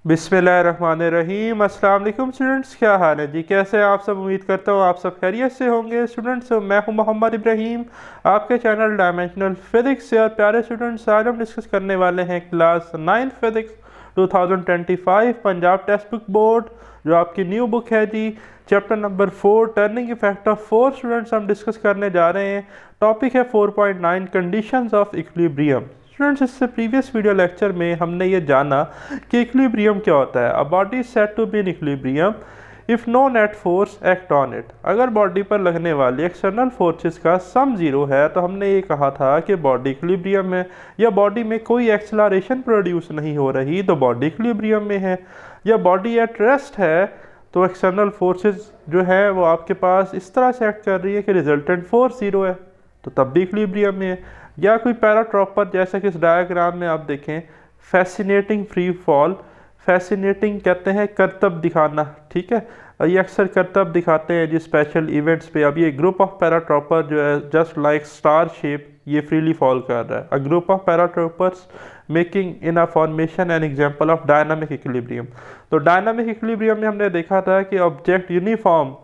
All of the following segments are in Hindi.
बिस्मिल्लाहिर्रहमानिर्रहीम। अस्सलाम वालेकुम स्टूडेंट्स, क्या हाल है जी? कैसे हैं आप सब? उम्मीद करता हूँ आप सब खैरियत से होंगे। स्टूडेंट्स, मैं हूँ मोहम्मद इब्राहीम, आपके चैनल डायमेंशनल फिज़िक्स से। और प्यारे स्टूडेंट्स, आज हम डिस्कस करने वाले हैं class 9 physics 2025 Punjab text book board, जो आपकी न्यू बुक है जी। Chapter number 4 turning effect of force students हम डिस्कस करने जा रहे हैं। टॉपिक है 4.9 कंडीशंस ऑफ इक्विलिब्रियम। स्टूडेंट्स, इससे प्रीवियस वीडियो लेक्चर में हमने ये जाना कि इक्विलिब्रियम क्या होता है। A body is said to be in equilibrium if no net force act on it. अगर बॉडी पर लगने वाली एक्सटर्नल फोर्सेस का सम जीरो है तो हमने ये कहा था कि बॉडी इक्विलिब्रियम में, या बॉडी में कोई एक्सेलरेशन प्रोड्यूस नहीं हो रही तो बॉडी इक्विलिब्रियम में है। या बॉडी एट रेस्ट है तो एक्सटर्नल फोर्सेस जो है वो आपके पास इस तरह से एक्ट कर रही है कि रिजल्टेंट फोर्स जीरो है, तो तब भी इक्विलिब्रियम में है। या कोई पैराट्रॉपर, जैसा कि इस डायग्राम में आप देखें, फैसिनेटिंग फ्री फॉल। फैसिनेटिंग कहते हैं करतब दिखाना, ठीक है। और ये अक्सर करतब दिखाते हैं जी स्पेशल इवेंट्स पे। अब ये ग्रुप ऑफ पैराट्रॉपर जो है जस्ट लाइक स्टार शेप ये फ्रीली फॉल कर रहा है। A group of paratroopers making in a formation an example of dynamic equilibrium. तो डायनामिक इक्विलिब्रियम में हमने देखा था कि ऑब्जेक्ट यूनिफॉर्म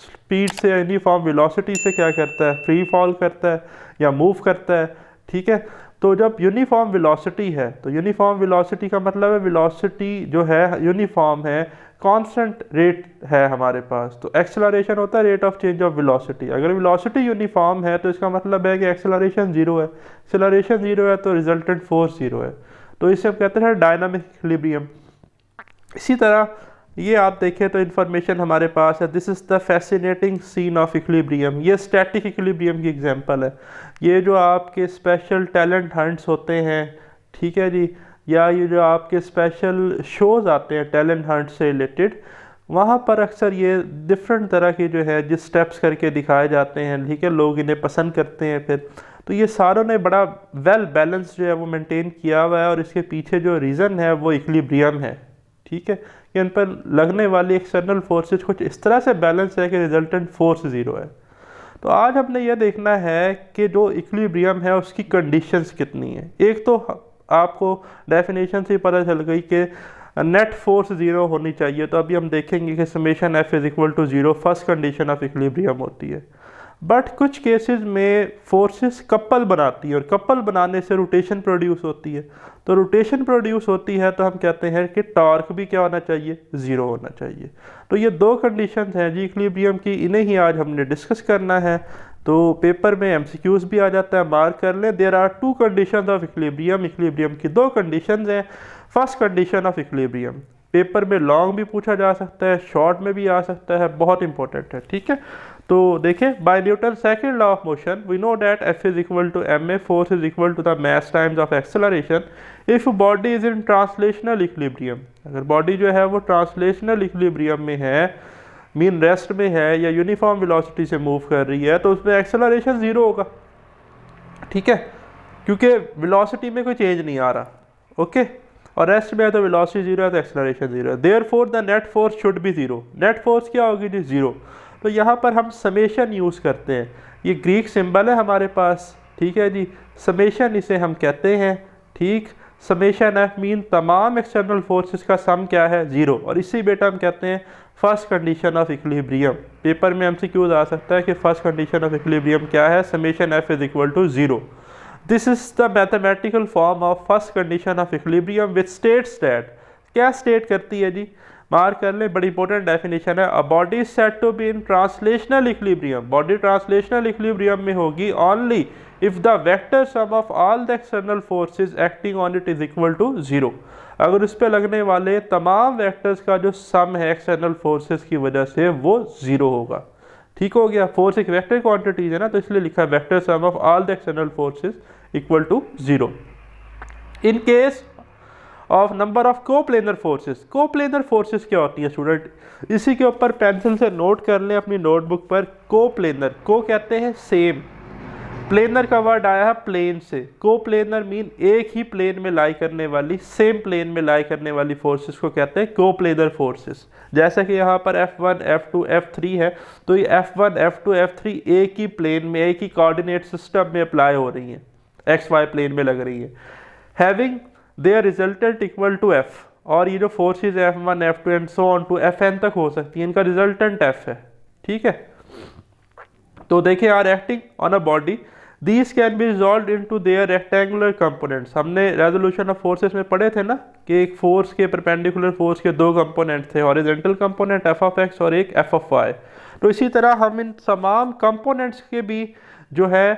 स्पीड से, यूनिफॉर्म वेलोसिटी से क्या करता है, फ्री फॉल करता है या मूव करता है, ठीक है। तो जब यूनिफॉर्म वेलोसिटी है तो यूनिफॉर्म वेलोसिटी का मतलब है वेलोसिटी जो है यूनिफॉर्म है, कांस्टेंट रेट है हमारे पास। तो एक्सेलरेशन होता है rate of change of velocity. अगर वेलोसिटी यूनिफॉर्म है तो इसका मतलब है कि एक्सेलरेशन जीरो है। एक्सेलरेशन जीरो है तो रिजल्टेंट फोर्स जीरो है। तो इसे हम कहते हैं डायनामिक इक्विलिब्रियम। इसी तरह ये आप देखें तो इन्फॉर्मेशन हमारे पास है। This is the fascinating scene of equilibrium. ये स्टैटिक इक्विलिब्रियम की एग्जांपल है। ये जो आपके स्पेशल टैलेंट हंट्स होते हैं, ठीक है जी, या ये जो आपके स्पेशल शोज़ आते हैं टैलेंट हंट से रिलेटेड, वहाँ पर अक्सर ये डिफरेंट तरह के जो है जिस स्टेप्स करके दिखाए जाते हैं, ठीक है, लोग इन्हें पसंद करते हैं फिर। तो ये सारों ने बड़ा वेल बैलेंस जो है वो मेंटेन किया हुआ है, और इसके पीछे जो रीज़न है वो इक्विलिब्रियम है, ठीक है, कि इन पर लगने वाली एक्सटर्नल फोर्सेस कुछ इस तरह से बैलेंस है कि रिजल्टेंट फोर्स ज़ीरो है। तो आज हमने यह देखना है कि जो इक्विलिब्रियम है उसकी कंडीशंस कितनी है। एक तो आपको डेफिनेशन से पता चल गई कि नेट फोर्स ज़ीरो होनी चाहिए। तो अभी हम देखेंगे कि summation F is equal to zero first condition of equilibrium होती है। बट कुछ केसेस में फोर्सेस कपल बनाती है, और कपल बनाने से रोटेशन प्रोड्यूस होती है। तो रोटेशन प्रोड्यूस होती है तो हम कहते हैं कि टॉर्क भी क्या होना चाहिए, ज़ीरो होना चाहिए। तो ये दो कंडीशंस हैं जी इक्विलिब्रियम की, इन्हें ही आज हमने डिस्कस करना है। तो पेपर में एमसीक्यूज भी आ जाता है, मार्क कर लें। There are two conditions of equilibrium. Equilibrium की दो कंडीशंस हैं। First condition of equilibrium, paper में लॉन्ग भी पूछा जा सकता है, शॉर्ट में भी आ सकता है, बहुत इंपॉर्टेंट है, ठीक है। तो देखें, by Newton second law of motion we know that F is equal to M A, force is equal to the mass times of acceleration if body is in translational equilibrium. अगर बॉडी जो है वो ट्रांसलेशनल इक्विलिब्रियम में है, मीन रेस्ट में है, या यूनिफॉर्म वेलोसिटी से मूव कर रही है, तो उसमें एक्सेलरेशन जीरो होगा, ठीक है, क्योंकि वेलोसिटी में कोई चेंज नहीं आ रहा, ओके। और रेस्ट में है तो वेलोसिटी जीरो है तो एक्सेलरेशन जीरो है। Therefore the net force should be zero. Net force क्या होगी जी, जीरो। तो यहाँ पर हम समेशन यूज़ करते हैं। ये ग्रीक सिंबल है हमारे पास, ठीक है जी, समेशन इसे हम कहते हैं, ठीक। समेशन एफ मीन तमाम एक्सटर्नल फोर्सेस का सम क्या है, ज़ीरो। और इसी बेटा हम कहते हैं first condition of equilibrium. Paper में एमसीक्यूज आ सकता है कि फर्स्ट कंडीशन ऑफ इक्विलिब्रियम क्या है, summation F is equal to zero. This is the mathematical form of first condition of equilibrium which states that, क्या स्टेट करती है जी, मार्क कर ले, बड़ी इंपॉर्टेंट डेफिनेशन है। A body is said to be in translational equilibrium. Body translational equilibrium में होगी only if the vector sum of all the external forces acting on it is equal to zero. अगर उस पर लगने वाले तमाम वेक्टर्स का जो सम है एक्सटर्नल फोर्सेस की वजह से वो ज़ीरो होगा, ठीक हो गया। फोर्स एक वेक्टर क्वांटिटीज है ना, तो इसलिए लिखा है vector sum of all the external forces equal to zero. In case of number of coplanar forces. Coplanar forces क्या होती है स्टूडेंट, इसी के ऊपर पेंसिल से नोट कर लें अपनी नोटबुक पर। कोप्लेनर, को कहते हैं सेम, प्लेनर का वर्ड आया है प्लेन से। कोप्लेनर मीन एक ही प्लेन में लाई करने वाली, सेम प्लेन में लाई करने वाली फोर्सेस को कहते हैं कोप्लेनर फोर्सेस। जैसा कि यहाँ पर F1, F2, F3 है, तो ये F1, F2, F3 एक ही प्लेन में, एक ही कोऑर्डिनेट सिस्टम में अप्लाई हो रही हैं, XY प्लेन में लग रही है। Having their resultant equal to F, और ये जो forces F1 F2 and so on to Fn तक हो सकती है, इनका रिजल्टेंट F है, ठीक है। तो देखिए are acting on a body, these can be resolve into their rectangular components. हमने रेजोल्यूशन ऑफ फोर्सेस में पढ़े थे ना कि एक फोर्स के परपेंडिकुलर फोर्स के दो कंपोनेंट थे, horizontal component F of x और एक एफ ऑफ वाई। तो इसी तरह हम इन तमाम कंपोनेंट्स के भी जो है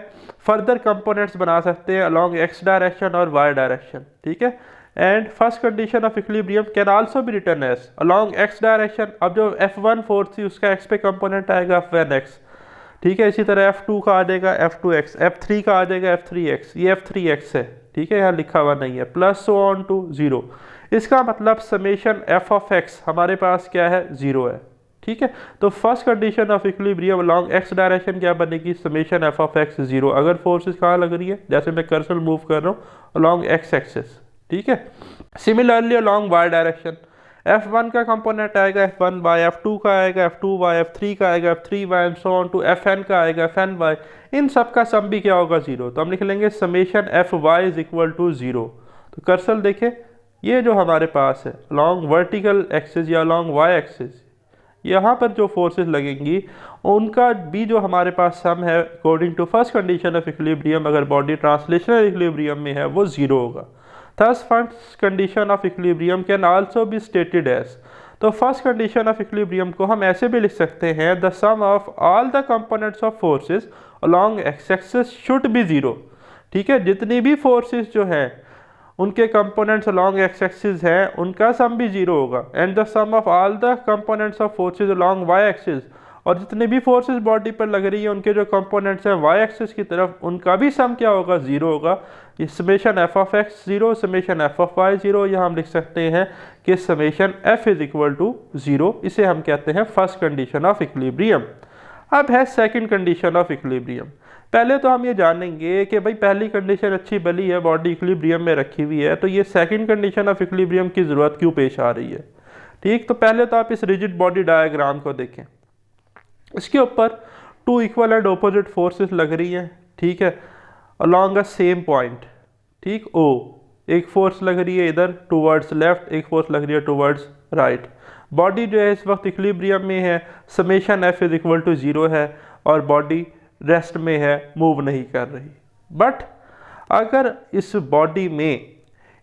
फर्दर कंपोनेंट्स बना सकते हैं अलॉन्ग एक्स डायरेक्शन और वाई डायरेक्शन, ठीक है। And first condition of equilibrium can also be written as along X direction. अब जो F1 फोर्स थी उसका एक्स पे कंपोनेंट आएगा F1x, ठीक है। इसी तरह F2 का आ जाएगा F2x, F3 का आ जाएगा F3x, ये F3x है, ठीक है, यहाँ लिखा हुआ नहीं है, प्लस सो ऑन टू 0। इसका मतलब समेशन f ऑफ x हमारे पास क्या है, 0 है, ठीक है। तो first condition of equilibrium along x direction क्या बनेगी, समेशन f ऑफ x 0। अगर फोर्सेस कहाँ लग रही है, जैसे मैं कर्सर मूव कर रहा हूँ अलॉन्ग x एक्सिस, ठीक है। Similarly along y direction F1 का कंपोनेंट आएगा F1y, F2 का आएगा F2y, F3 का आएगा F3y and so on to Fn का आएगा Fny। इन सब का सम भी क्या होगा, 0। तो हम लिख लेंगे summation Fy is equal to 0। तो कर्सर देखें, ये जो हमारे पास है अलॉन्ग वर्टिकल एक्सिस या अलॉन्ग y एक्सिस, यहाँ पर जो फोर्सेस लगेंगी उनका भी जो हमारे पास सम है according to first condition of equilibrium, अगर बॉडी ट्रांसलेशनल इक्विलिब्रियम में है, वो 0 होगा। Thus first condition of equilibrium can also be stated as, तो फर्स्ट कंडीशन ऑफ इक्विलिब्रियम को हम ऐसे भी लिख सकते हैं, the sum of all the components of forces along X axis should be 0, ठीक है। जितनी भी फोर्सेस जो हैं उनके कंपोनेंट्स अलोंग एक्स एक्सिस हैं उनका सम भी 0 होगा। And the sum of all the components of forces along Y axis, और जितने भी फोर्सेस बॉडी पर लग रही है उनके जो कंपोनेंट्स हैं वाई एक्सिस की तरफ, उनका भी सम क्या होगा, 0 होगा। ये summation F of X 0, summation F of Y 0, यहाँ हम लिख सकते हैं कि summation F is equal to 0। इसे हम कहते हैं फर्स्ट कंडीशन ऑफ इक्विलिब्रियम। अब है सेकंड कंडीशन ऑफ इक्विलिब्रियम। पहले तो हम ये जानेंगे कि भाई पहली कंडीशन अच्छी भली है, बॉडी इक्विलिब्रियम में रखी हुई है, तो ये सेकंड कंडीशन ऑफ इक्विलिब्रियम की ज़रूरत क्यों पेश आ रही है, ठीक। तो पहले तो आप इस रिजिड बॉडी डायग्राम को देखें, इसके ऊपर two equal and opposite forces लग रही हैं, ठीक है, अलॉन्ग अ सेम पॉइंट, ठीक। ओ एक फोर्स लग रही है इधर टूवर्ड्स लेफ्ट, एक फोर्स लग रही है टूवर्ड्स राइट। बॉडी जो है इस वक्त इक्विलिब्रियम में है, summation F is equal to 0 है और बॉडी रेस्ट में है, मूव नहीं कर रही। बट अगर इस बॉडी में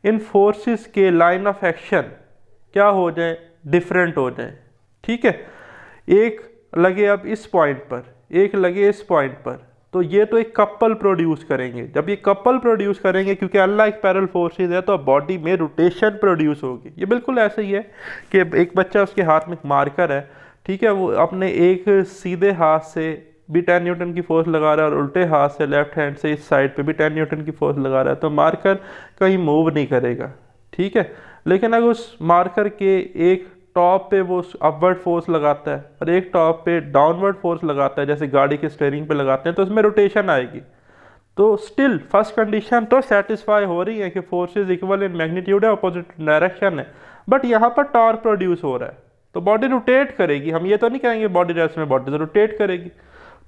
इन फोर्सेस के लाइन ऑफ एक्शन क्या हो जाए, डिफरेंट हो जाए, ठीक है। एक लगे अब इस पॉइंट पर, एक लगे इस पॉइंट पर, तो ये तो एक कपल प्रोड्यूस करेंगे। जब ये कपल प्रोड्यूस करेंगे, क्योंकि अनलाइक पैरेलल फोर्सेस है, तो बॉडी में रोटेशन प्रोड्यूस होगी। ये बिल्कुल ऐसे ही है कि एक बच्चा, उसके हाथ में मार्कर है, ठीक है, वो अपने एक सीधे हाथ से भी 10 न्यूटन की फोर्स लगा रहा है और उल्टे हाथ से लेफ्ट हैंड से इस साइड पे भी 10 न्यूटन की फोर्स लगा रहा है, तो मार्कर कहीं मूव नहीं करेगा, ठीक है। लेकिन अगर उस मार्कर के एक टॉप पे वो अपवर्ड फोर्स लगाता है और एक टॉप पे डाउनवर्ड फोर्स लगाता है, जैसे गाड़ी के स्टीयरिंग पे लगाते हैं, तो उसमें रोटेशन आएगी। तो स्टिल फर्स्ट कंडीशन तो सेटिस्फाई हो रही है कि फोर्सेस इक्वल इन मैग्नीट्यूड है, अपोजिट डायरेक्शन है, बट यहाँ पर टॉर्क प्रोड्यूस हो रहा है, तो बॉडी रोटेट करेगी। हम ये तो नहीं कहेंगे बॉडी रेस्ट में, बॉडी तो रोटेट करेगी।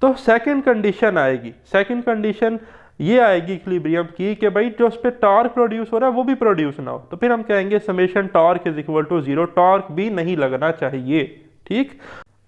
तो सेकंड कंडीशन आएगी, सेकंड कंडीशन ये आएगी इक्विलिब्रियम की कि भाई जो उस पर टॉर्क प्रोड्यूस हो रहा है वो भी प्रोड्यूस ना हो, तो फिर हम कहेंगे summation torque is equal to 0, torque भी नहीं लगना चाहिए, ठीक।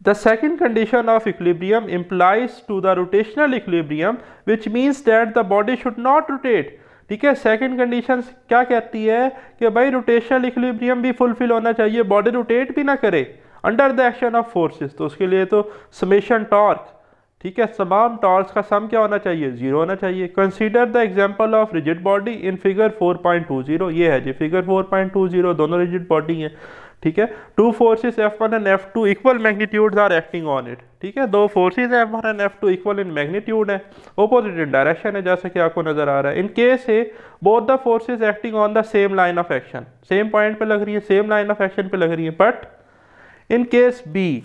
The second condition of equilibrium implies to the rotational equilibrium which means that the body should not rotate, ठीक है। सेकंड कंडीशन क्या कहती है कि भाई रोटेशनल इक्विलिब्रियम भी फुलफिल होना चाहिए, बॉडी रोटेट भी ना करे under the action of forces. तो उसके लिए तो समेशन टॉर्क, ठीक है, तमाम टॉर्क्स का सम क्या होना चाहिए, 0 होना चाहिए। Consider the example of rigid body in figure 4.20, ये है जी फिगर 4.20, दोनों रिजिड बॉडी हैं, ठीक है। Two forces F1 and F2 equal magnitudes are acting on it, ठीक है। दो forces F1 and F2 equal in magnitude है, ऑपोजिट इन डायरेक्शन है, जैसे कि आपको नजर आ रहा है। इन केस है both the forces acting on the same line of action, same point पे लग रही है, सेम लाइन ऑफ एक्शन पे लग रही है। But in case B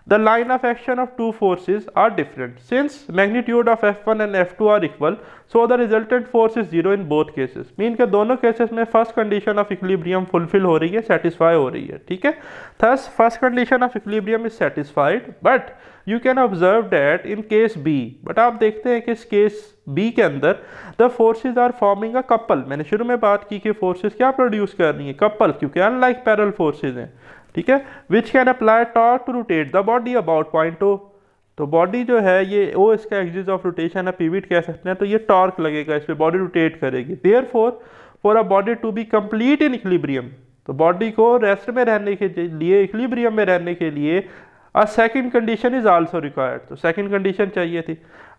The line of action of two forces are different. Since magnitude of F1 and F2 are equal, so the resultant force is zero in both cases. Mean के दोनों केसेस में first condition of equilibrium fulfil हो रही है, सेटिस्फाई हो रही है, ठीक है. Thus first condition of equilibrium is satisfied, but you can observe that in case B. But आप देखते हैं कि इस केस B के अंदर the forces are forming a couple. मैंने शुरू में बात की कि फोर्सेस क्या प्रोड्यूस कर रही हैं, कपल, क्योंकि अनलाइक पैरेलल फोर्सेज हैं, ठीक है. Which can apply torque to rotate the body about point O. तो बॉडी जो है ये ओ इसका एक्सिस ऑफ रोटेशन है, पिविट कह सकते हैं, तो ये टॉर्क लगेगा इस पर, बॉडी रोटेट करेगी. Therefore for a body to be complete in equilibrium, तो बॉडी को रेस्ट में रहने के लिए, इक्विलिब्रियम में रहने के लिए a second condition is also required. तो सेकंड कंडीशन चाहिए थी,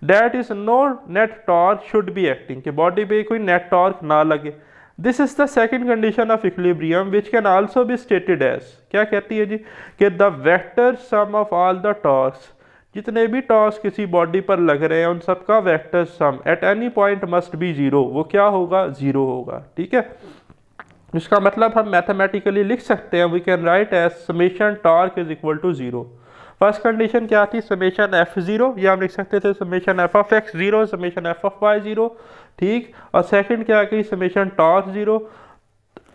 that is no net torque should be acting, कि बॉडी पे कोई नेट टॉर्क ना लगे. This is the second condition of equilibrium which can also be stated as, क्या कहती है जी, कि the vector sum of all the torques, जितने भी टॉर्क्स किसी बॉडी पर लग रहे हैं उन सबका vector sum at any point must be zero, वो क्या होगा, जीरो होगा, ठीक है. इसका मतलब हम मैथमेटिकली लिख सकते हैं, we can write as summation torque is equal to zero. First condition क्या थी, समेशन एफ जीरो, या हम लिख सकते थे summation F of X zero, summation F of Y zero, ठीक. और सेकंड क्या गई, summation torque zero.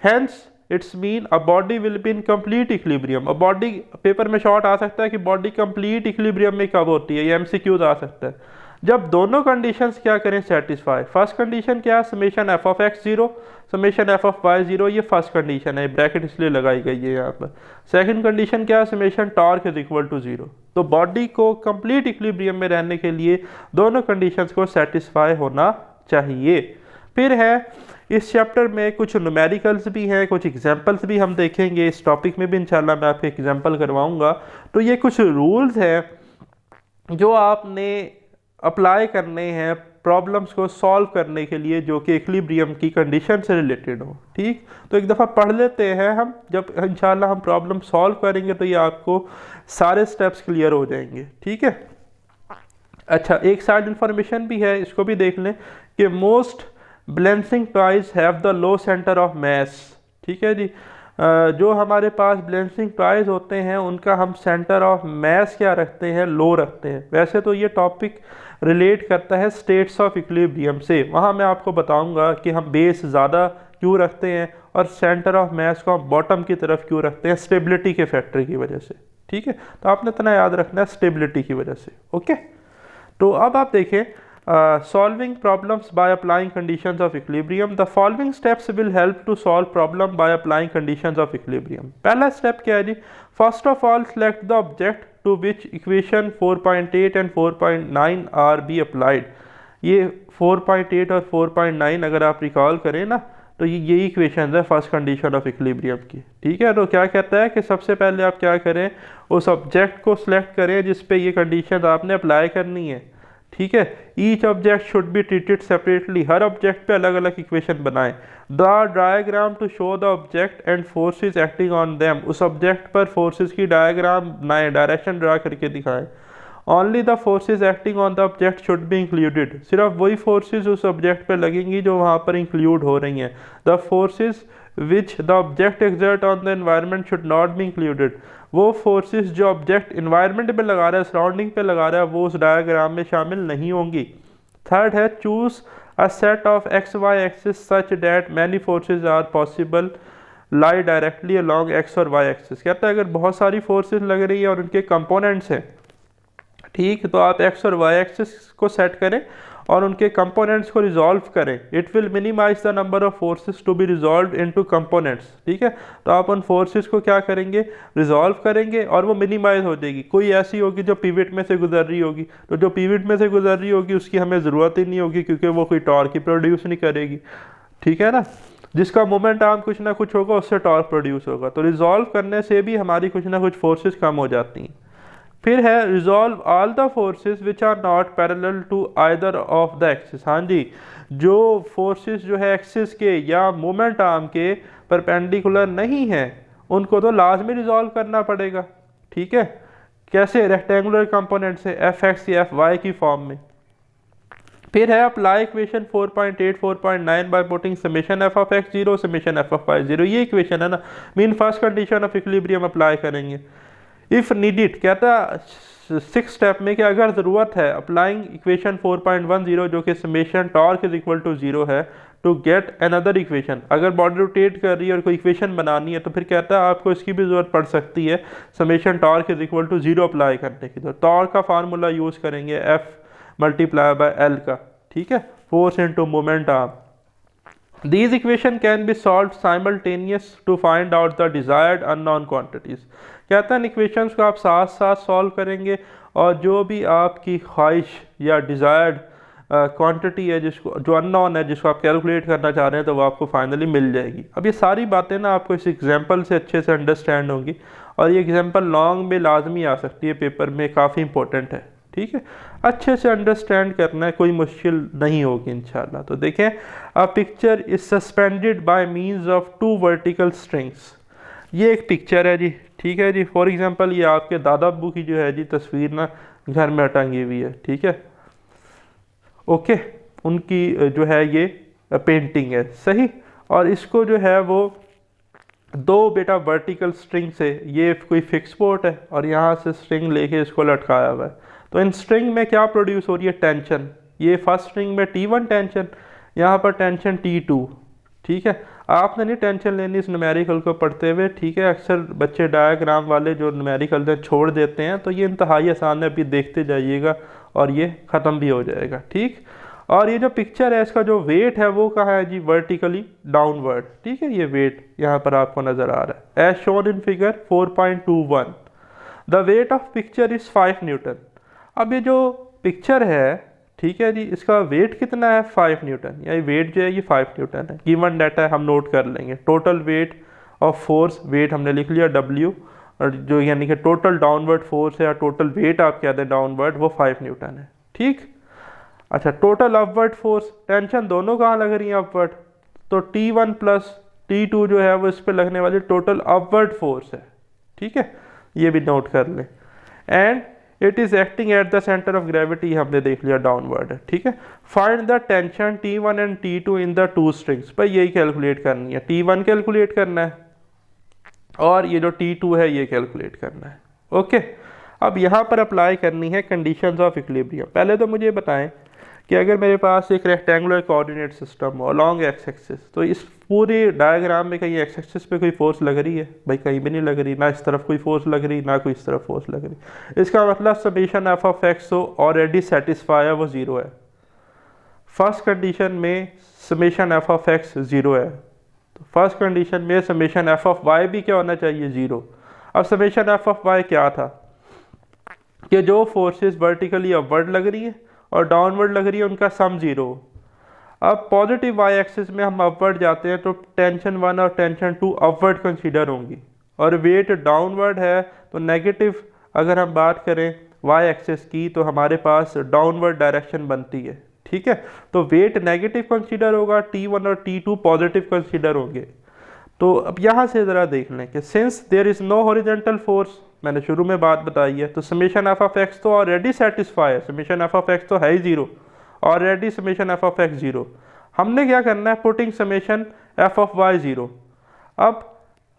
Hence it's mean a body will be in complete equilibrium. A body, paper में शॉर्ट आ सकता है कि बॉडी कंप्लीट इक्विलिब्रियम में कब होती है, ये एमसीक्यूज आ सकता है, जब दोनों कंडीशंस क्या करें, सेटिस्फाई. फर्स्ट कंडीशन क्या है, summation F of X zero, summation F of Y zero, ये फर्स्ट कंडीशन है, ब्रैकेट इसलिए लगाई गई है यहाँ पर. सेकंड कंडीशन क्या है, summation torque is equal to zero. तो बॉडी को कंप्लीट इक्विलिब्रियम में रहने के लिए दोनों कंडीशंस को सेटिस्फाई होना चाहिए. फिर है इस चैप्टर में कुछ न्यूमेरिकल्स भी हैं, कुछ एग्जांपल्स भी हम देखेंगे. इस टॉपिक में भी इंशाल्लाह मैं आपको एग्जांपल करवाऊंगा. तो ये कुछ रूल्स हैं जो आपने अप्लाई करने हैं प्रॉब्लम्स को सॉल्व करने के लिए, जो कि इक्विलिब्रियम की कंडीशन से रिलेटेड हो, ठीक. तो एक दफ़ा पढ़ लेते हैं हम, जब इंशाल्लाह हम प्रॉब्लम सॉल्व करेंगे तो ये आपको सारे स्टेप्स क्लियर हो जाएंगे, ठीक है. अच्छा, एक साइड इंफॉर्मेशन भी है, इसको भी देख लें कि most balancing toys have the low centre of mass, ठीक है जी. जो हमारे पास बैलेंसिंग टॉयज होते हैं उनका हम सेंटर ऑफ मास क्या रखते हैं, लो रखते हैं. वैसे तो ये टॉपिक रिलेट करता है स्टेट्स ऑफ इक्विलिब्रियम से, वहाँ मैं आपको बताऊंगा कि हम बेस ज़्यादा क्यों रखते हैं और सेंटर ऑफ मास को हम बॉटम की तरफ क्यों रखते हैं, स्टेबिलिटी के फैक्टर की वजह से, ठीक है. तो आपने इतना याद रखना है, स्टेबिलिटी की वजह से, ओके. तो अब आप देखें, solving problems by applying conditions of equilibrium. The following steps will help to solve problem by applying conditions of equilibrium. पहला स्टेप क्या है जी, first of all select the object to which equation 4.8 and 4.9 are be applied. ये 4.8 और 4.9 अगर आप रिकॉल करें ना, तो यही इक्वेशन है फर्स्ट कंडीशन ऑफ इक्विलिब्रियम की, ठीक है. तो क्या कहता है कि सबसे पहले आप क्या करें, उस ऑब्जेक्ट को सिलेक्ट करें जिस पे ये कंडीशन आपने अप्लाई करनी है, ठीक है. Each object should be treated separately, हर ऑब्जेक्ट पे अलग अलग इक्वेशन बनाएं. The diagram to show the object and forces acting on them, उस ऑब्जेक्ट पर फोर्सेस की डायग्राम बनाएं, डायरेक्शन ड्रा करके दिखाएं. Only the forces acting on the object should be included, सिर्फ वही फोर्सेस उस ऑब्जेक्ट पर लगेंगी जो वहाँ पर इंक्लूड हो रही हैं. The forces which the object exert on the environment should not be included, वो फोर्सेस जो ऑब्जेक्ट इन्वायरमेंट पे लगा रहा है, सराउंडिंग पे लगा रहा है, वो उस डायग्राम में शामिल नहीं होंगी. थर्ड है choose a set of X Y axis such that many forces are possible lie directly along X और वाई एक्सिस. कहता है अगर बहुत सारी फोर्सेस लग रही है और उनके कंपोनेंट्स हैं, ठीक, तो आप एक्स और वाई एक्सिस को सेट करें और उनके कंपोनेंट्स को रिजॉल्व करें. It will minimize the number of forces to be resolve into components, ठीक है. तो आप उन फोर्सेस को क्या करेंगे, रिजॉल्व करेंगे और वो मिनिमाइज हो जाएगी. कोई ऐसी होगी जो पिवट में से गुजर रही होगी, तो जो पिवट में से गुजर रही होगी उसकी हमें ज़रूरत ही नहीं होगी, क्योंकि वो कोई टॉर्क ही प्रोड्यूस नहीं करेगी, ठीक है ना. जिसका मोमेंट आर्म कुछ ना कुछ होगा उससे टॉर्क प्रोड्यूस होगा. तो रिजॉल्व करने से भी हमारी कुछ ना कुछ फोर्सेस कम हो जाती हैं. फिर है resolve all the forces which are not parallel to either of the axis. हाँ जी, जो फोर्सेस जो है एक्सिस के या मोमेंट आर्म के परपेंडिकुलर नहीं है उनको तो लाजमी रिजॉल्व करना पड़ेगा, ठीक है. कैसे, रेक्टेंगुलर कंपोनेंट से, एफ एक्स या एफ वाई की फॉर्म में. फिर है apply equation 4.8 4.9 by putting summation F of X zero summation F of Y zero. ये इक्वेशन है ना, mean first condition of equilibrium apply करेंगे. इफ़ नीडिड कहता 6 स्टेप में कि अगर ज़रूरत है अप्लाइंग इक्वेशन 4.10 जो कि summation torque is equal to 0 है टू गेट अनदर इक्वेशन, अगर बॉडी रोटेट कर रही है और कोई इक्वेशन बनानी है तो फिर कहता है आपको इसकी भी ज़रूरत पड़ सकती है summation torque is equal to 0 apply करने की। तो टॉर्क का फार्मूला यूज़ करेंगे F मल्टीप्लाई बाय L का, ठीक है, force into moment arm. These equation can be solved simultaneous to find out the desired unknown quantities। कहता है इक्वेशंस को आप साथ साथ सॉल्व करेंगे और जो भी आपकी ख्वाहिश या डिज़ायर्ड क्वांटिटी है जिसको जो अननोन है जिसको आप कैलकुलेट करना चाह रहे हैं तो वो आपको फाइनली मिल जाएगी। अब ये सारी बातें ना आपको इस एग्जांपल से अच्छे से अंडरस्टैंड होंगी और ये एग्जांपल लॉन्ग में लाजमी आ सकती है, पेपर में काफ़ी इंपॉर्टेंट है, ठीक है, अच्छे से अंडरस्टैंड करना है, कोई मुश्किल नहीं होगी इंशाल्लाह। तो देखें, a picture is suspended by means of 2 vertical strings. ये एक पिक्चर है जी, ठीक है जी। फॉर एग्जांपल ये आपके दादा अब्बू की जो है जी तस्वीर ना घर में टंगी हुई है, ठीक है, ओके, उनकी जो है ये पेंटिंग है, सही। और इसको जो है वो 2 बेटा वर्टिकल स्ट्रिंग से, ये कोई फिक्स पोर्ट है और यहाँ से स्ट्रिंग लेके इसको लटकाया हुआ है। तो इन स्ट्रिंग में क्या प्रोड्यूस हो रही है, टेंशन। ये फर्स्ट स्ट्रिंग में T1 टेंशन, यहाँ पर टेंशन T2, ठीक है। आपने नहीं टेंशन लेनी इस न्यूमेरिकल को पढ़ते हुए, ठीक है। अक्सर बच्चे डायग्राम वाले जो न्यूमेरिकल हैं छोड़ देते हैं, तो ये इंतहाई आसान है, अभी देखते जाइएगा और ये ख़त्म भी हो जाएगा, ठीक। और ये जो पिक्चर है इसका जो वेट है वो कहाँ है जी, वर्टिकली डाउनवर्ड, ठीक है। ये वेट यहाँ पर आपको नज़र आ रहा है as shown in figure 4.21। The weight of picture is 5 newton. अब ये जो पिक्चर है, ठीक है जी, इसका वेट कितना है, 5 न्यूटन, या वेट जो है ये 5 न्यूटन है। गिवन डाटा है, हम नोट कर लेंगे। Total weight of force, weight हमने लिख लिया W, और जो यानी कि टोटल डाउनवर्ड फोर्स है या टोटल वेट आप कहते हैं डाउनवर्ड, वो 5 न्यूटन है, ठीक। अच्छा, टोटल अपवर्ड फोर्स, टेंशन दोनों कहाँ लग रही है, अपवर्ड, तो T1 प्लस T2 जो है वो इस पर लगने वाली टोटल अपवर्ड फोर्स है, ठीक है, ये भी नोट कर लें। And it is acting at the centre of gravity, हमने देख लिया डाउनवर्ड है, ठीक है। Find the tension T1 and T2 in the 2 strings, भाई यही कैलकुलेट करनी है, T1 कैलकुलेट करना है और ये जो T2 है ये कैलकुलेट करना है, ओके। अब यहाँ पर अप्लाई करनी है कंडीशंस ऑफ इक्विलिब्रियम। पहले तो मुझे बताएं कि अगर मेरे पास एक रेक्टेंगुलर कोऑर्डिनेट सिस्टम हो अलॉन्ग एक्स एक्सिस, तो इस पूरे डायग्राम में कहीं एक्स एक्सिस पे कोई फोर्स लग रही है, भाई कहीं भी नहीं लग रही, ना इस तरफ कोई फोर्स लग रही ना कोई इस तरफ फोर्स लग रही। इसका मतलब समेशन एफ ऑफ एक्स हो ऑलरेडी सेटिस्फाई है, वो 0 है। फर्स्ट कंडीशन में समेशन एफ ऑफ एक्स 0 है, तो फर्स्ट कंडीशन में समेशन एफ ऑफ वाई भी क्या होना चाहिए, 0। अब समेशन एफ ऑफ वाई क्या था कि जो फोर्सेस वर्टिकली अपवर्ड लग रही है और डाउनवर्ड लग रही है उनका सम 0। अब पॉजिटिव वाई एक्सिस में हम अपवर्ड जाते हैं तो टेंशन 1 और टेंशन 2 अपवर्ड कंसीडर होंगी, और वेट डाउनवर्ड है तो नेगेटिव, अगर हम बात करें वाई एक्सिस की तो हमारे पास डाउनवर्ड डायरेक्शन बनती है, ठीक है। तो वेट नेगेटिव कंसीडर होगा, T1 और T2 पॉजिटिव कंसीडर होंगे। तो अब यहाँ से ज़रा देख लें कि since there is no horizontal force, मैंने शुरू में बात बताई है, तो समेशन एफ ऑफ एक्स तो ऑलरेडी सेटिस्फाई है, समेशन एफ ऑफ एक्स तो है ही 0, already summation F of X 0। हमने क्या करना है, putting summation F of Y 0। अब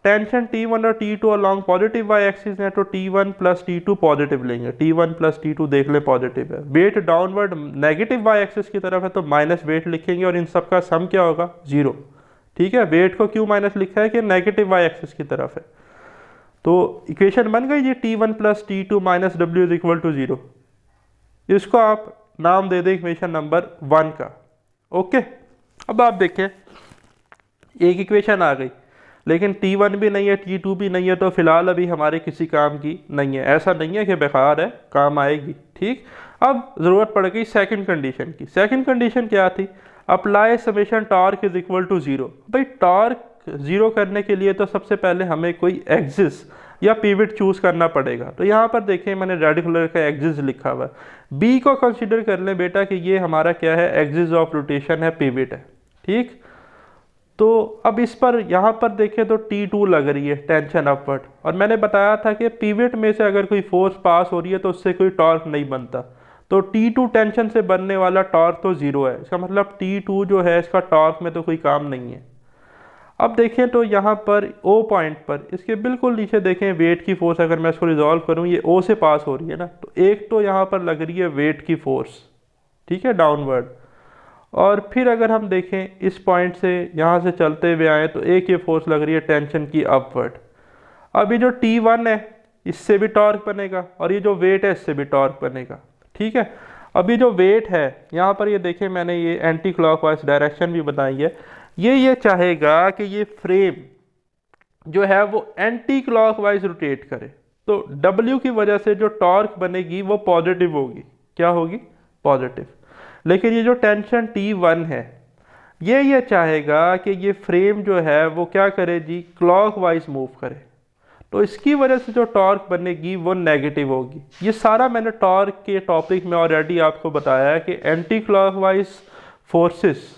टेंशन T1 और T2 along positive Y axis है, तो T1 प्लस T2 पॉजिटिव लेंगे, T1 प्लस T2 देख लें पॉजिटिव है। Weight downward negative Y axis की तरफ है तो माइनस वेट लिखेंगे और इन सब का सम क्या होगा, 0, ठीक है। वेट को क्यों माइनस लिखा है कि नेगेटिव वाई एक्सिस की तरफ है, तो इक्वेशन बन गई जी T1 plus T2 minus W is equal to 0। इसको आप नाम दे दें इक्वेशन नंबर 1 का, ओके। अब आप देखें एक इक्वेशन आ गई, लेकिन T1 भी नहीं है T2 भी नहीं है, तो फिलहाल अभी हमारे किसी काम की नहीं है, ऐसा नहीं है कि बेकार है, काम आएगी, ठीक। अब ज़रूरत पड़ गई सेकंड कंडीशन की। सेकंड कंडीशन क्या थी, apply summation torque is equal to 0। भाई टॉर्क 0 करने के लिए तो सबसे पहले हमें कोई एक्सिस या पिवट चूज़ करना पड़ेगा। तो यहाँ पर देखें मैंने रेड कलर का एक्सिस लिखा हुआ है, बी को कंसीडर कर लें बेटा कि ये हमारा क्या है, एक्सिस ऑफ रोटेशन है, पिवट है, ठीक। तो अब इस पर यहाँ पर देखें तो T2 लग रही है टेंशन अपवर्ड, और मैंने बताया था कि पिवट में से अगर कोई फोर्स पास हो रही है तो उससे कोई टॉर्क नहीं बनता, तो T2 टेंशन से बनने वाला टॉर्क तो 0 है। इसका मतलब T2 जो है इसका टॉर्क में तो कोई काम नहीं है। अब देखें तो यहाँ पर ओ पॉइंट पर इसके बिल्कुल नीचे देखें वेट की फोर्स, अगर मैं इसको रिजॉल्व करूँ, ये ओ से पास हो रही है ना, तो एक तो यहाँ पर लग रही है वेट की फोर्स, ठीक है, डाउनवर्ड। और फिर अगर हम देखें इस पॉइंट से यहाँ से चलते हुए आए तो एक ये फोर्स लग रही है टेंशन की अपवर्ड। अब ये जो T1 है इससे भी टॉर्क बनेगा और ये जो वेट है इससे भी टॉर्क बनेगा, ठीक है। अब ये जो वेट है यहाँ पर, ये देखें मैंने ये एंटी क्लॉकवाइज डायरेक्शन भी बताई है, ये चाहेगा कि ये फ्रेम जो है वो एंटी क्लॉकवाइज रोटेट करे, तो W की वजह से जो टॉर्क बनेगी वो पॉजिटिव होगी। क्या होगी? पॉजिटिव। लेकिन ये जो टेंशन T1 है ये चाहेगा कि ये फ्रेम जो है वो क्या करे जी, क्लॉकवाइज मूव करे, तो इसकी वजह से जो टॉर्क बनेगी वो नेगेटिव होगी। ये सारा मैंने टॉर्क के टॉपिक में ऑलरेडी आपको बताया है कि एंटी क्लॉकवाइज फोर्सेस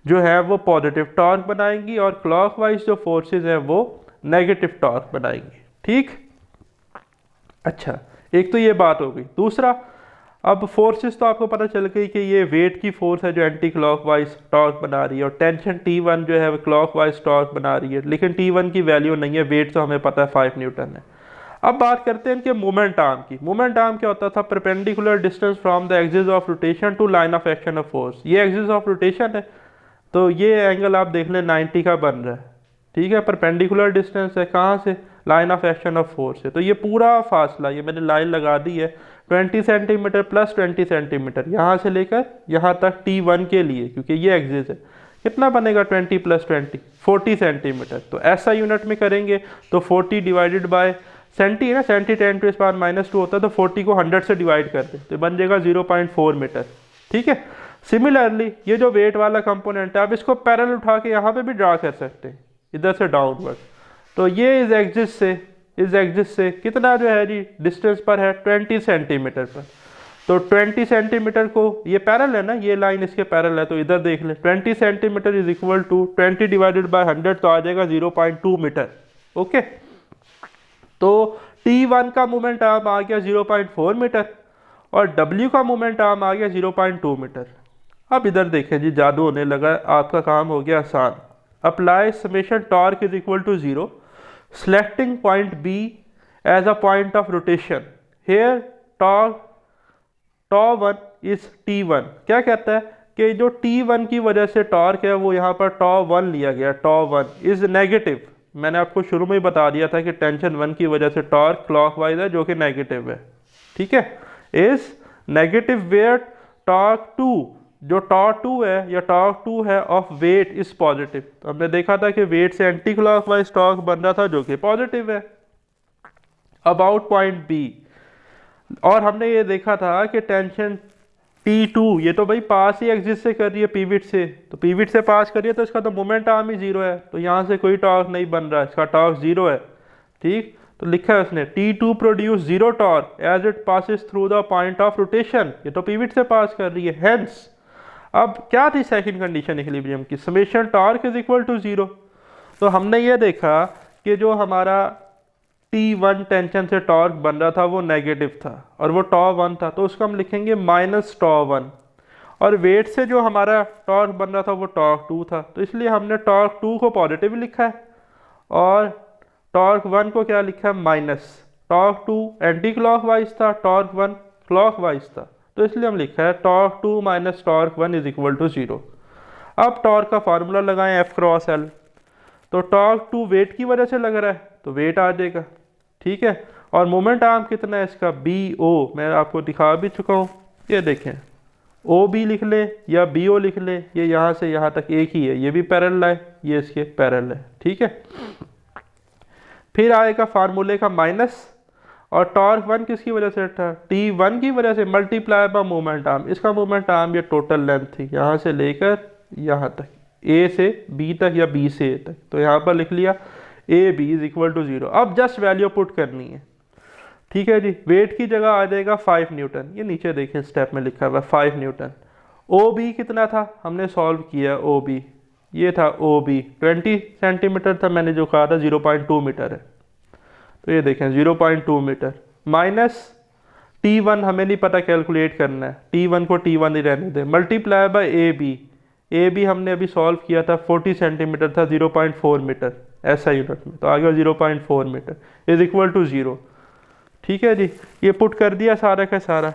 जो है वो पॉजिटिव टॉर्क बनाएंगी और क्लॉकवाइज जो फोर्सेस हैं वो नेगेटिव टॉर्क बनाएंगी, ठीक। अच्छा, एक तो ये बात हो गई। दूसरा, अब फोर्सेस तो आपको पता चल गई कि ये वेट की फोर्स है जो एंटी क्लॉकवाइज टॉर्क बना रही है, और टेंशन T1 जो है वो क्लॉकवाइज टॉर्क बना रही है, लेकिन T1 की वैल्यू नहीं है, वेट तो हमें पता है 5 न्यूटन है। अब बात करते हैं इनके मोमेंट आर्म की। मोमेंट आर्म क्या होता था? Perpendicular distance from the axis of rotation to line of action of force. ये एक्सिस ऑफ रोटेशन है तो ये एंगल आप देख लें 90 का बन रहा है, ठीक है। परपेंडिकुलर डिस्टेंस है कहाँ से? Line of action of force है, तो ये पूरा फासला, ये मैंने लाइन लगा दी है 20 सेंटीमीटर प्लस 20 सेंटीमीटर, यहाँ से लेकर यहाँ तक T1 के लिए, क्योंकि ये एक्सिस है। कितना बनेगा 20 प्लस 20? 40 सेंटीमीटर। तो ऐसा यूनिट में करेंगे तो 40 डिवाइडेड बाय सेंटी है ना, सेंटी 10⁻² होता है, तो 40 को 100 से डिवाइड कर दे तो बन जाएगा 0.4 मीटर, ठीक है। सिमिलरली ये जो वेट वाला कंपोनेंट है, आप इसको पैरेलल उठा के यहाँ पे भी ड्रा कर सकते हैं, इधर से डाउनवर्ड। तो ये इस एक्सिस से कितना जो है जी डिस्टेंस पर है? 20 सेंटीमीटर पर। तो 20 सेंटीमीटर को, ये पैरेलल है ना, ये लाइन इसके पैरेलल है, तो इधर देख लें 20 centimetre is equal to 20 divided by 100, तो आ जाएगा 0.2 मीटर, ओके। तो T1 का मोमेंट आर्म आ गया 0.4 मीटर और W का मोमेंट आर्म आ गया 0.2 मीटर। अब इधर देखें जी, जादू होने लगा, आपका काम हो गया आसान। Apply summation torque is equal to 0, selecting point B as a point of rotation, here टॉ1 इज T1। क्या कहता है कि जो T1 की वजह से टॉर्क है वो यहाँ पर टॉ1 लिया गया, टॉ1 इज नेगेटिव। मैंने आपको शुरू में ही बता दिया था कि टेंशन 1 की वजह से टॉर्क क्लॉकवाइज है जो कि नेगेटिव है, ठीक है, इज नेगेटिव वेयर टॉर्क 2, जो टॉर्क 2 है या टॉर्क 2 है ऑफ वेट इज पॉजिटिव। तो हमने देखा था कि वेट से एंटी क्लॉकवाइज टॉर्क बन रहा था जो कि पॉजिटिव है अबाउट पॉइंट बी। और हमने ये देखा था कि टेंशन T2 ये तो भाई पास ही एक्सिस से कर रही है पीविट से, तो पीविट से पास कर रही है तो इसका तो मोमेंट आर्म ही 0 है, तो यहाँ से कोई टॉर्क नहीं बन रहा है, इसका टॉर्क 0 है, ठीक। तो लिखा है उसने T2 produce 0 torque as it passes through the point of rotation, ये तो पीविट से पास कर रही है, हेंस। अब क्या थी सेकंड कंडीशन इक्विलिब्रियम की? Summation torque is equal to 0। तो हमने ये देखा कि जो हमारा T1 टेंशन से टॉर्क बन रहा था वो नेगेटिव था और वो टॉ1 था, तो उसको हम लिखेंगे माइनस टॉ1। और वेट से जो हमारा टॉर्क बन रहा था वो टॉर्क 2 था, तो इसलिए हमने टॉर्क 2 को पॉजिटिव लिखा है और टॉर्क 1 को क्या लिखा है? माइनस। टॉर्क 2 एंटी क्लॉकवाइज था, टॉर्क 1 क्लॉकवाइज था, तो इसलिए हम लिखा है torque 2 minus torque 1 is equal to 0। अब टॉर्क का फार्मूला लगाएं F क्रॉस L, तो टॉर्क 2 वेट की वजह से लग रहा है तो वेट आ जाएगा, ठीक है। और मोमेंट आर्म कितना है इसका? BO, मैं आपको दिखा भी चुका हूँ, ये देखें OB लिख ले या BO लिख ले, ये यहाँ से यहाँ तक एक ही है, ये भी पैरेलल है, ये इसके पैरेलल है, ठीक है। फिर आएगा फार्मूले का माइनस, और टॉर्क 1 किसकी वजह से था? T1 की वजह से, मल्टीप्लाई बाय मोमेंट आर्म। इसका मोमेंट आर्म ये टोटल लेंथ थी यहाँ से लेकर यहाँ तक, A से B तक या B से A तक, तो यहाँ पर लिख लिया AB इज इक्वल टू 0। अब जस्ट वैल्यू पुट करनी है, ठीक है जी। वेट की जगह आ जाएगा 5 न्यूटन, ये नीचे देखें स्टेप में लिखा हुआ 5 न्यूटन। OB कितना था? हमने सॉल्व किया OB, ये था OB 20 सेंटीमीटर था, मैंने जो कहा था 0.2 मीटर है, तो ये देखें 0.2 मीटर माइनस T1 हमें नहीं पता कैलकुलेट करना है, T1 को T1 ही रहने दें, मल्टीप्लाई बाय AB, ए भी हमने अभी सॉल्व किया था, 40 सेंटीमीटर था, 0.4 मीटर ऐसा यूनिट में, तो आ गया 0.4 मीटर इज इक्वल टू 0। ठीक है जी, ये पुट कर दिया सारा का सारा।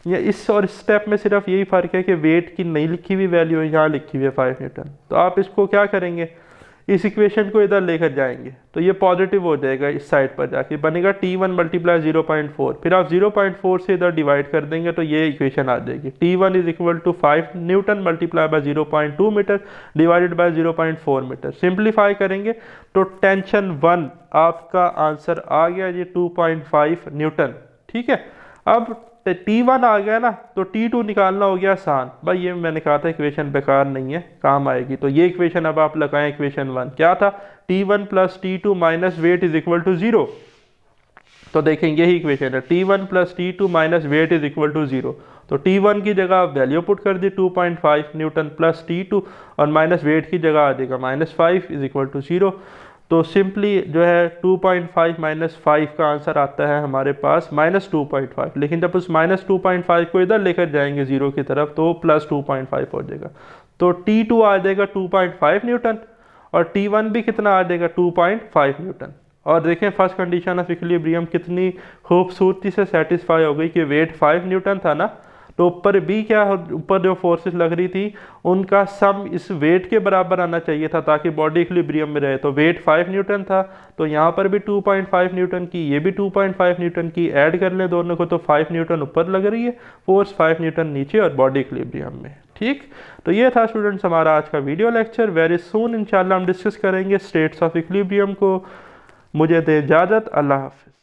ये इस और इस स्टेप में सिर्फ यही फ़र्क है कि वेट की नहीं लिखी हुई वैल्यू है, यहाँ लिखी हुई है 5 न्यूटन। तो आप इसको क्या करेंगे, इस इक्वेशन को इधर लेकर जाएंगे तो ये पॉजिटिव हो जाएगा, इस साइड पर जाके बनेगा T1 मल्टीप्लाई 0.4, फिर आप 0.4 से इधर डिवाइड कर देंगे तो ये इक्वेशन आ जाएगी, T1 is equal to 5 newton multiply by 0.2 metre divided by 0.4 metre. Simplify करेंगे तो टेंशन 1 आपका आंसर आ गया जी 2.5 न्यूटन। ठीक है, अब T1 आ गया ना, तो T2 निकालना हो गया आसान। भाई ये मैंने कहा था इक्वेशन बेकार नहीं है, काम आएगी। तो ये इक्वेशन अब आप लगाएं, इक्वेशन 1 क्या था, T1 plus T2 minus wait is equal to 0। तो देखेंगे यही इक्वेशन है, T1 plus T2 minus wait is equal to 0। तो T1 की जगह आप वैल्यू पुट कर दी 2.5 न्यूटन प्लस T2 और माइनस वेट की जगह आ जाएगा -5 इज इक्वल टू 0। तो सिंपली जो है 2.5 माइनस 5 का आंसर आता है हमारे पास -2.5। लेकिन जब उस -2.5 को इधर लेकर जाएंगे 0 की तरफ तो +2.5 हो जाएगा। तो T2 आ जाएगा 2.5 न्यूटन और T1 भी कितना आ जाएगा 2.5 न्यूटन। और देखें फर्स्ट कंडीशन ऑफ इक्विलिब्रियम कितनी खूबसूरती से सेटिस्फाई हो गई कि वेट 5 न्यूटन था ना, तो ऊपर भी क्या, ऊपर जो फोर्सेस लग रही थी उनका सम इस वेट के बराबर आना चाहिए था ताकि बॉडी इक्विलिब्रियम में रहे। तो वेट 5 न्यूटन था, तो यहाँ पर भी 2.5 न्यूटन की, ये भी 2.5 न्यूटन की, ऐड कर लें दोनों को तो 5 न्यूटन ऊपर लग रही है, फोर्स 5 न्यूटन नीचे और बॉडी इक्विलिब्रियम में। ठीक, तो ये था स्टूडेंट्स हमारा आज का वीडियो लेक्चर। वेरी सून इंशाल्लाह हम डिस्कस करेंगे स्टेट्स ऑफ इक्विलिब्रियम को। मुझे दे इजाज़त, अल्लाह हाफ़िज़।